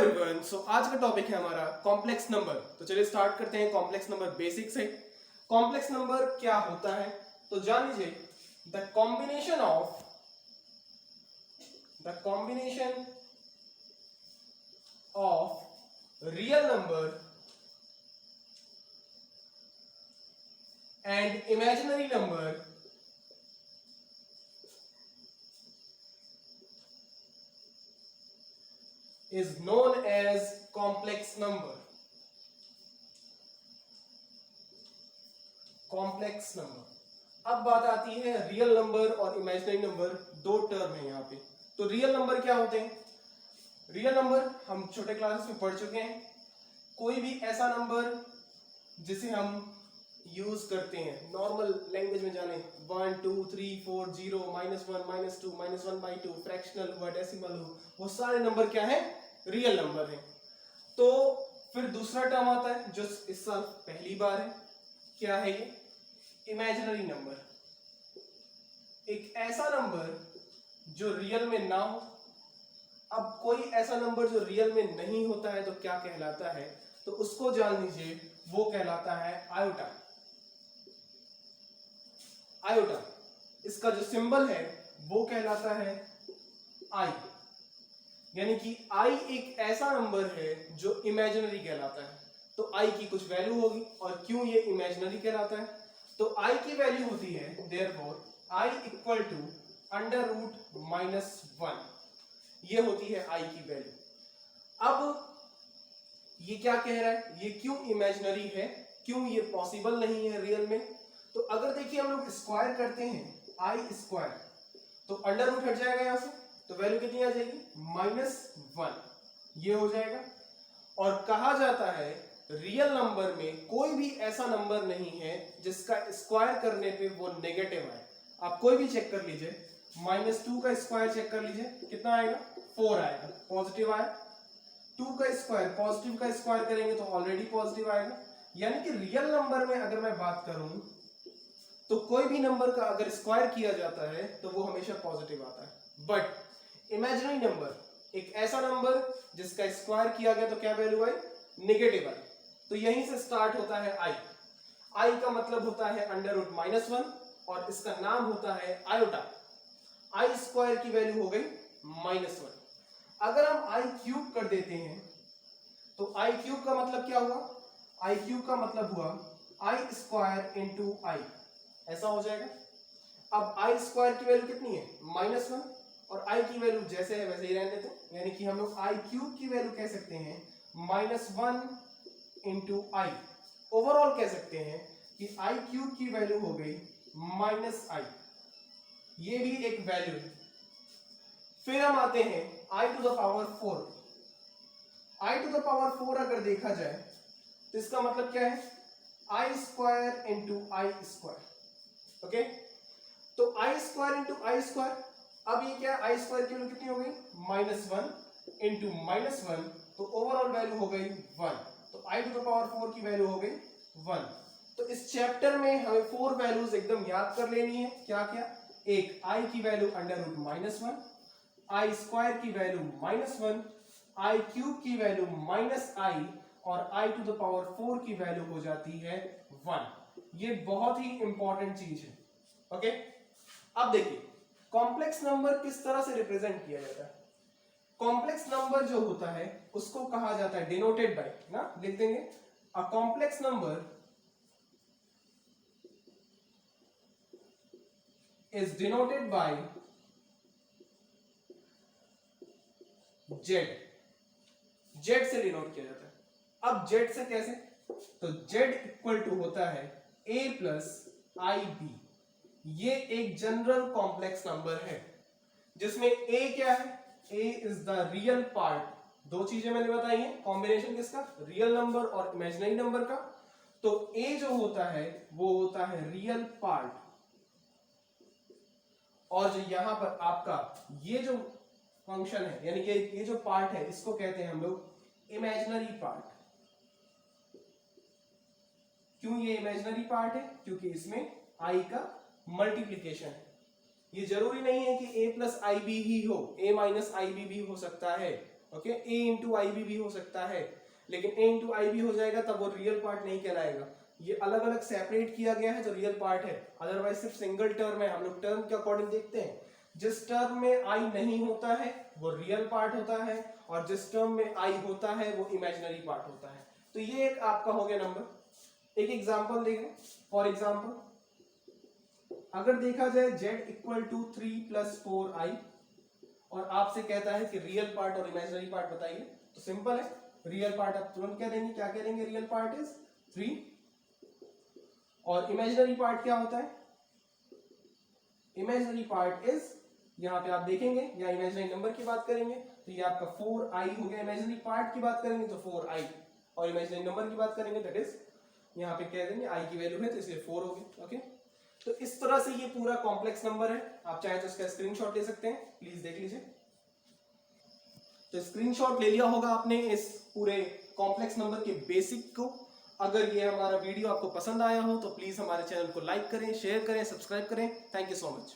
Everyone, सो आज का topic है हमारा कॉम्प्लेक्स नंबर। तो चलिए स्टार्ट करते हैं कॉम्प्लेक्स नंबर बेसिक से। कॉम्प्लेक्स नंबर क्या होता है तो जान लीजिए, the combination of real number and imaginary number is known as complex number. Complex number. अब बात आती है रियल नंबर और इमेजिनरी नंबर, दो टर्म है यहाँ पे। तो रियल नंबर क्या होते हैं? रियल नंबर हम छोटे क्लासेस में पढ़ चुके हैं। कोई भी ऐसा नंबर जिसे हम यूज करते हैं नॉर्मल लैंग्वेज में, जाने 1 2 3 4 0 -1 -2 -1/2, फ्रैक्शनल हुआ, डेसिमल हो, वो सारे नंबर क्या है? रियल नंबर है। तो फिर दूसरा टर्म आता है जो इस साल पहली बार है, क्या है ये? Imaginary number. एक ऐसा नंबर जो रियल में ना हो। अब कोई ऐसा नंबर जो रियल में नहीं होता है तो क्या कहलाता है? तो उसको जान लीजिए, वो कहलाता है आयोटा। आयोटा, इसका जो सिंबल है वो कहलाता है आई। यानी कि आई एक ऐसा नंबर है जो इमेजिनरी कहलाता है। तो आई की कुछ वैल्यू होगी, और क्यों ये इमेजिनरी कहलाता है? तो आई की वैल्यू होती है देयरफॉर आई इक्वल टू √-1। ये होती है आई की वैल्यू। अब ये क्या कह रहा है? ये क्यों इमेजिनरी है, क्यों ये पॉसिबल नहीं है रियल में? तो अगर देखिए हम लोग स्क्वायर करते हैं आई स्क्वायर, तो अंडर रूट हट जाएगा यहां से, तो वैल्यू कितनी आ जाएगी? -1। ये हो जाएगा। और कहा जाता है रियल नंबर में कोई भी ऐसा नंबर नहीं है जिसका स्क्वायर करने पे वो नेगेटिव आए। आप कोई भी चेक कर लीजिए, -2 का स्क्वायर चेक कर लीजिए, कितना आएगा? 4 आएगा, पॉजिटिव आया। 2 का स्क्वायर, पॉजिटिव का स्क्वायर करेंगे तो ऑलरेडी पॉजिटिव आएगा। यानी कि रियल नंबर में अगर मैं बात करूं तो कोई भी नंबर का अगर स्क्वायर किया जाता है तो वो हमेशा पॉजिटिव आता है। बट इमेजिनरी नंबर, एक ऐसा नंबर जिसका स्क्वायर किया गया तो क्या वैल्यू आई? नेगेटिव आई। तो यहीं से स्टार्ट होता है आई। आई का मतलब होता है √-1 और इसका नाम होता है आयोटा। आई स्क्वायर की वैल्यू हो गई -1। अगर हम आई क्यूब कर देते हैं तो आई क्यूब का मतलब क्या हुआ? आई क्यूब का मतलब हुआ आई स्क्वायर इंटू आई, ऐसा हो जाएगा। अब आई स्क्वायर की वैल्यू कितनी है? -1, और आई की वैल्यू जैसे है वैसे ही रहने देते हैं। यानी कि हम लोग आई क्यूब की वैल्यू कह सकते हैं -1 इंटू आई। ओवरऑल कह सकते हैं कि आई क्यूब की वैल्यू हो गई -i। ये भी एक वैल्यू है। फिर हम आते हैं i⁴। i⁴ अगर देखा जाए तो इसका मतलब क्या है? आई स्क्वायर इंटू आई स्क्वायर। ओके, तो आई स्क्वायर इंटू आई स्क्वायर। अब ये क्या? आई स्क्वायर की वैल्यू कितनी हो गई? -1 इंटू -1, तो ओवरऑल वैल्यू हो गई 1। तो i⁴ की वैल्यू हो गई 1। तो इस चैप्टर में हमें 4 वैल्यूज एकदम याद कर लेनी है। क्या क्या? एक, आई की वैल्यू √-1, आई स्क्वायर की वैल्यू -1, आई क्यूब की वैल्यू -i, और i⁴ की वैल्यू हो जाती है 1। ये बहुत ही इंपॉर्टेंट चीज है। ओके, अब देखिए कॉम्प्लेक्स नंबर किस तरह से रिप्रेजेंट किया जाता है। कॉम्प्लेक्स नंबर जो होता है उसको कहा जाता है डिनोटेड बाय, ना लिख देंगे, a complex number is denoted by Z. Z से डिनोट किया जाता है। अब जेड से कैसे? तो जेड इक्वल टू होता है a + ib। ये एक जनरल कॉम्प्लेक्स नंबर है जिसमें a क्या है? a is the real part. दो चीजें मैंने बताई हैं, कॉम्बिनेशन किसका? रियल नंबर और इमेजिनरी नंबर का। तो a जो होता है वो होता है रियल पार्ट, और जो यहां पर आपका ये जो फंक्शन है, यानी कि ये जो पार्ट है, इसको कहते हैं हम लोग इमेजिनरी पार्ट। क्यों ये इमेजिनरी पार्ट है? क्योंकि इसमें i का मल्टीप्लीकेशन है। ये जरूरी नहीं है कि a + ib ही हो, a - ib भी हो सकता है। ओके, a इंटू आई भी हो सकता है, लेकिन a इंटू आई भी हो जाएगा तब वो रियल पार्ट नहीं कहलाएगा। ये अलग अलग सेपरेट किया गया है जो रियल पार्ट है, अदरवाइज सिर्फ सिंगल टर्म है। हम लोग टर्म के अकॉर्डिंग देखते हैं, जिस टर्म में आई नहीं होता है वो रियल पार्ट होता है, और जिस टर्म में आई होता है वो इमेजिनरी पार्ट होता है। तो ये एक आपका हो गया नंबर। एक एग्जांपल देखें। फॉर एग्जांपल अगर देखा जाए z equal to 3 plus 4i और आपसे कहता है कि रियल पार्ट और इमेजिनरी पार्ट बताइए, तो सिंपल है, रियल पार्ट आप तुरंत कह देंगे, क्या कह देंगे, रियल पार्ट इज 3, और इमेजिनरी पार्ट क्या होता है, इमेजिनरी पार्ट इज, यहां पे आप देखेंगे या इमेजिनरी नंबर की बात करेंगे तो ये आपका 4i हो गया, इमेजिनरी पार्ट की बात करेंगे तो 4i, और इमेजिनरी नंबर की बात करेंगे दैट इज, यहाँ पे कह देंगे i की वैल्यू है तो इसलिए 4 हो गया। ओके, तो इस तरह से ये पूरा कॉम्प्लेक्स नंबर है, आप चाहे तो इसका स्क्रीनशॉट ले सकते हैं, प्लीज देख लीजिए। तो स्क्रीनशॉट ले लिया होगा आपने इस पूरे कॉम्प्लेक्स नंबर के बेसिक को। अगर ये हमारा वीडियो आपको पसंद आया हो तो प्लीज हमारे चैनल को लाइक करें, शेयर करें, सब्सक्राइब करें। Thank you so much.